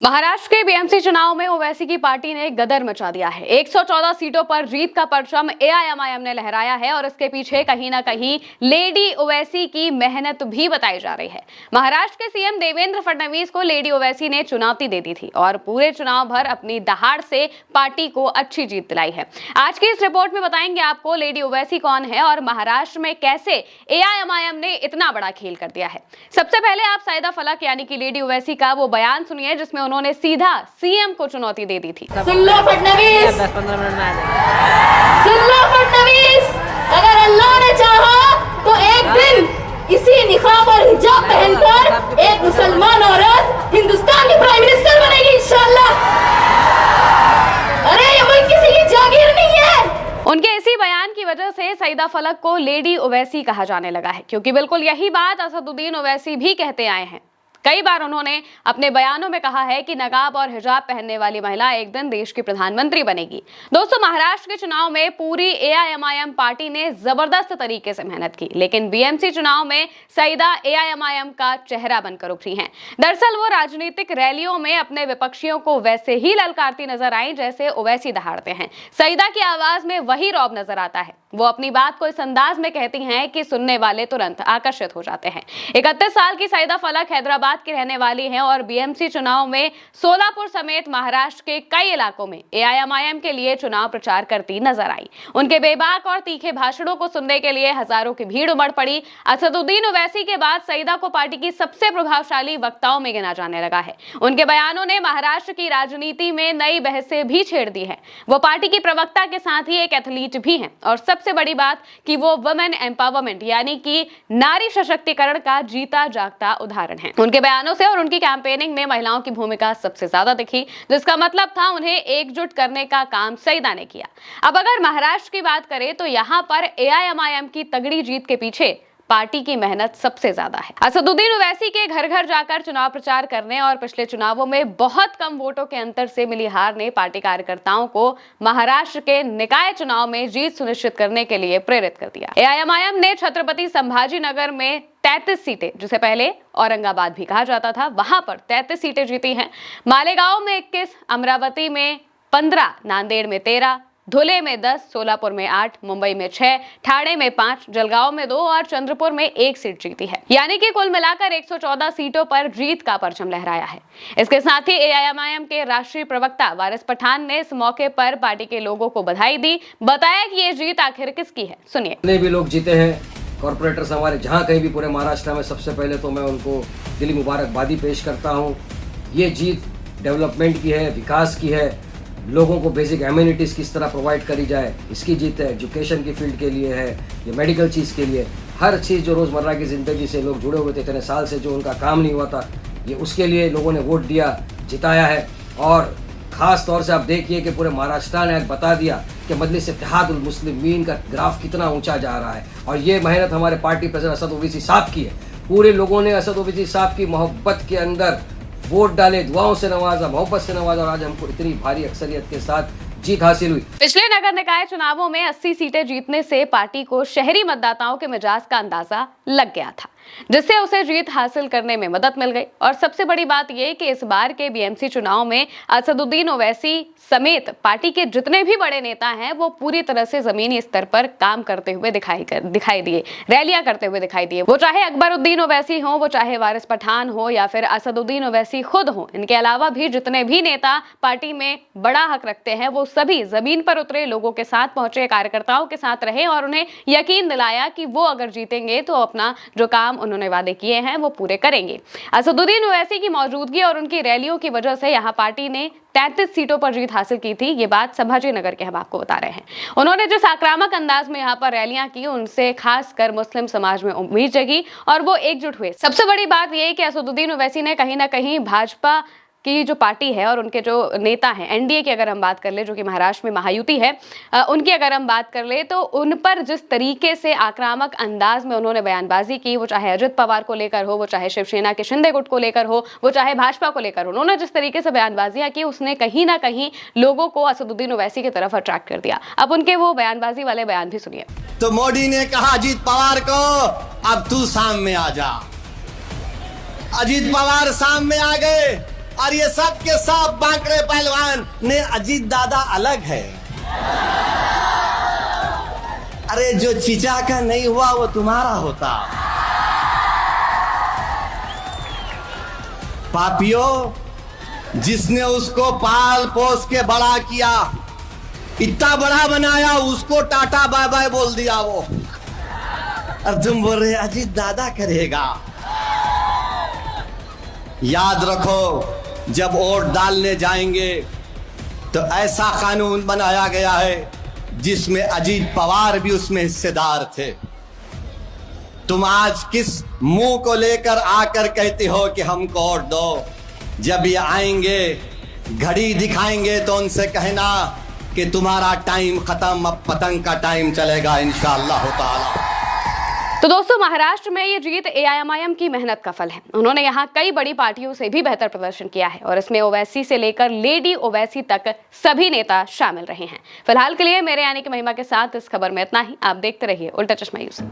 महाराष्ट्र के बीएमसी चुनाव में ओवैसी की पार्टी ने गदर मचा दिया है। 114 सीटों पर जीत का परचम एआईएमआईएम ने लहराया है और इसके पीछे कहीं ना कहीं लेडी ओवैसी की मेहनत भी बताई जा रही है। महाराष्ट्र के सीएम देवेंद्र फडणवीस को लेडी ओवैसी ने चुनौती दे दी थी और पूरे चुनाव भर अपनी दहाड़ से पार्टी को अच्छी जीत दिलाई है। आज की इस रिपोर्ट में बताएंगे आपको लेडी ओवैसी कौन है और महाराष्ट्र में कैसे एआईएमआईएम ने इतना बड़ा खेल कर दिया है। सबसे पहले आप साइदा फलक यानी कि लेडी ओवैसी का वो बयान सुनिए जिसमें उन्होंने सीधा सीएम को चुनौती दे दी थी। सुन लो फडणवीस, 10-15 मिनट में आ जाएंगे। सुन लो फडणवीस, अगर अल्लाह ने चाहा तो एक दिन इसी निकाब और हिजाब पहनकर एक मुसलमान औरत हिंदुस्तान की प्राइम मिनिस्टर बनेगी इंशाल्लाह। अरे ये मुल्क किसी की जागीर नहीं है। उनके इसी बयान की वजह से सईदा फलक को लेडी ओवैसी कहा जाने लगा है, क्योंकि बिल्कुल यही बात असदुद्दीन ओवैसी भी कहते आए हैं। कई बार उन्होंने अपने बयानों में कहा है कि नकाब और हिजाब पहनने वाली महिला एक दिन देश की प्रधानमंत्री बनेगी। दोस्तों, महाराष्ट्र के चुनाव में पूरी एआईएमआईएम पार्टी ने जबरदस्त तरीके से मेहनत की, लेकिन बीएमसी चुनाव में सईदा एआईएमआईएम का चेहरा बनकर उभरी हैं। दरअसल वो राजनीतिक रैलियों में अपने विपक्षियों को वैसे ही ललकारती नजर आई जैसे ओवैसी दहाड़ते हैं। सईदा की आवाज में वही रौब नजर आता है। वो अपनी बात को इस अंदाज में कहती हैं कि सुनने वाले तुरंत आकर्षित हो जाते हैं। 31 साल की सईदा फलक हैदराबाद की रहने वाली हैं और बीएमसी चुनाव में सोलापुर समेत महाराष्ट्र के कई इलाकों में एआईएमआईएम के लिए चुनाव प्रचार करती नजर आई। उनके बेबाक और तीखे भाषणों को सुनने के लिए हजारों की भीड़ उमड़ पड़ी। असदुद्दीन ओवैसी के बाद सईदा को पार्टी की सबसे प्रभावशाली वक्ताओं में गिना जाने लगा है। उनके बयानों ने महाराष्ट्र की राजनीति में नई बहसें भी छेड़ दी है। वो पार्टी की प्रवक्ता के साथ ही एक एथलीट भी हैं और सबसे बड़ी बात कि वो वुमेन एम्पावरमेंट यानी कि नारी सशक्तिकरण का जीता जागता उदाहरण है। उनके बयानों से और उनकी कैंपेनिंग में महिलाओं की भूमिका सबसे ज्यादा दिखी, जिसका मतलब था उन्हें एकजुट करने का काम सईदा ने किया। अब अगर महाराष्ट्र की बात करें तो यहाँ पर एआईएमआईएम की तगड़ी जीत के पीछे पार्टी की मेहनत सबसे ज्यादा है। असदुद्दीन ओवैसी के घर घर जाकर चुनाव प्रचार करने और पिछले चुनावों में बहुत कम वोटों के अंतर से मिली हार ने पार्टी कार्यकर्ताओं को महाराष्ट्र के निकाय चुनाव में जीत सुनिश्चित करने के लिए प्रेरित कर दिया। एआईएमआईएम ने छत्रपति संभाजी नगर में 33 सीटें, जिसे पहले औरंगाबाद भी कहा जाता था, वहां पर 33 सीटें जीती हैं। मालेगांव में 21, अमरावती में 15, नांदेड़ में 13, धुले में 10, सोलापुर में 8, मुंबई में 6, ठाणे में 5, जलगांव में 2 और चंद्रपुर में 1 सीट जीती है। यानी कि कुल मिलाकर 114 सीटों पर जीत का परचम लहराया है। इसके साथ ही एआईएमआईएम के राष्ट्रीय प्रवक्ता वारिस पठान ने इस मौके पर पार्टी के लोगों को बधाई दी, बताया कि ये जीत आखिर किसकी है। सुनिए। जितने भी लोग जीते हैं कॉर्पोरेटर्स हमारे जहाँ कहीं भी पूरे महाराष्ट्र में, सबसे पहले तो मैं उनको दिली मुबारकबादी पेश करता हूँ। ये जीत डेवलपमेंट की है, विकास की है, लोगों को बेसिक एम्यूनिटीज़ किस तरह प्रोवाइड करी जाए इसकी जीत है। एजुकेशन की फील्ड के लिए है, ये मेडिकल चीज़ के लिए, हर चीज़ जो रोज़मर्रा की ज़िंदगी से लोग जुड़े हुए थे इतने साल से, जो उनका काम नहीं हुआ था, ये उसके लिए लोगों ने वोट दिया, जिताया है। और ख़ास तौर से आप देखिए कि पूरे महाराष्ट्र ने आज बता दिया कि मजलिस इत्तेहादुल मुस्लिमीन का ग्राफ कितना ऊंचा जा रहा है। और ये मेहनत हमारे पार्टी प्रेसिडेंट असद ओवैसी साहब की है। पूरे लोगों ने असद ओवैसी साहब की मोहब्बत के अंदर वोट डाले, दुआओं से नवाजा, मोहब्बत से नवाजा और आज हमको इतनी भारी अक्सरियत के साथ जीत हासिल हुई। पिछले नगर निकाय चुनावों में 80 सीटें जीतने से पार्टी को शहरी मतदाताओं के मिजाज का अंदाजा लग गया था, जिससे उसे जीत हासिल करने में मदद मिल गई। और सबसे बड़ी बात यह कि इस बार के बीएमसी चुनाव में असदुद्दीन ओवैसी समेत पार्टी के जितने भी बड़े नेता हैं वो पूरी तरह से जमीनी स्तर पर काम करते हुए दिखाई दिए, रैलियां करते हुए दिखाई दिए। वो चाहे अकबरुद्दीन ओवैसी हो, वो चाहे वारिस पठान हो या फिर असदुद्दीन ओवैसी खुद हो, इनके अलावा भी जितने भी नेता पार्टी में बड़ा हक रखते हैं वो सभी जमीन पर उतरे, लोगों के साथ पहुंचे, कार्यकर्ताओं के साथ रहे और उन्हें यकीन दिलाया कि वो अगर जीतेंगे तो अपना जो काम उन्होंने वादे किए हैं वो पूरे करेंगे। असदुद्दीन ओवैसी की मौजूदगी और उनकी रैलियों की वजह से यहाँ पार्टी ने 33 सीटों पर जीत हासिल की थी। ये बात संभाजी नगर के हम आपको बता रहे हैं। उन्होंने जिस आक्रामक अंदाज में यहाँ पर रैलियां की, उनसे खासकर मुस्लिम समाज में उम्मीद जगी और वो एकजुट हुए। सबसे बड़ी बात यह कि असदुद्दीन ओवैसी ने कहीं ना कहीं भाजपा की जो पार्टी है और उनके जो नेता हैं, एनडीए की अगर हम बात कर ले, जो कि महाराष्ट्र में महायुति है, उनकी अगर हम बात कर ले तो उन पर जिस तरीके से आक्रामक अंदाज में उन्होंने बयानबाजी की, वो चाहे अजित पवार को लेकर हो, वो चाहे शिवसेना के शिंदे गुट को लेकर हो, वो चाहे भाजपा को लेकर हो, उन्होंने जिस तरीके से बयानबाजियां की उसने कहीं ना कहीं लोगों को असदुद्दीन ओवैसी की तरफ अट्रैक्ट कर दिया। अब उनके वो बयानबाजी वाले बयान भी सुनिए। तो मोदी ने कहा अजित पवार को, अब तू सामने आ जा। अजित पवार सामने आ गए और ये सब के सब बांकड़े पहलवान ने अजीत दादा अलग है। अरे जो चीचा का नहीं हुआ वो तुम्हारा होता। पापियों, जिसने उसको पाल पोस के बड़ा किया, इतना बड़ा बनाया, उसको टाटा बाय बाय बोल दिया वो, और तुम बोल रहे अजीत दादा करेगा। याद रखो, जब वोट डालने जाएंगे तो ऐसा कानून बनाया गया है जिसमें अजीत पवार भी उसमें हिस्सेदार थे। तुम आज किस मुंह को लेकर आकर कहते हो कि हमको वोट दो? जब ये आएंगे, घड़ी दिखाएंगे, तो उनसे कहना कि तुम्हारा टाइम खत्म, अब पतंग का टाइम चलेगा इंशाअल्लाह ताला। तो दोस्तों, महाराष्ट्र में ये जीत एआईएमआईएम की मेहनत का फल है। उन्होंने यहाँ कई बड़ी पार्टियों से भी बेहतर प्रदर्शन किया है और इसमें ओवैसी से लेकर लेडी ओवैसी तक सभी नेता शामिल रहे हैं। फिलहाल के लिए मेरे यानी कि महिमा के साथ इस खबर में इतना ही। आप देखते रहिए उल्टा चश्मा न्यूज़।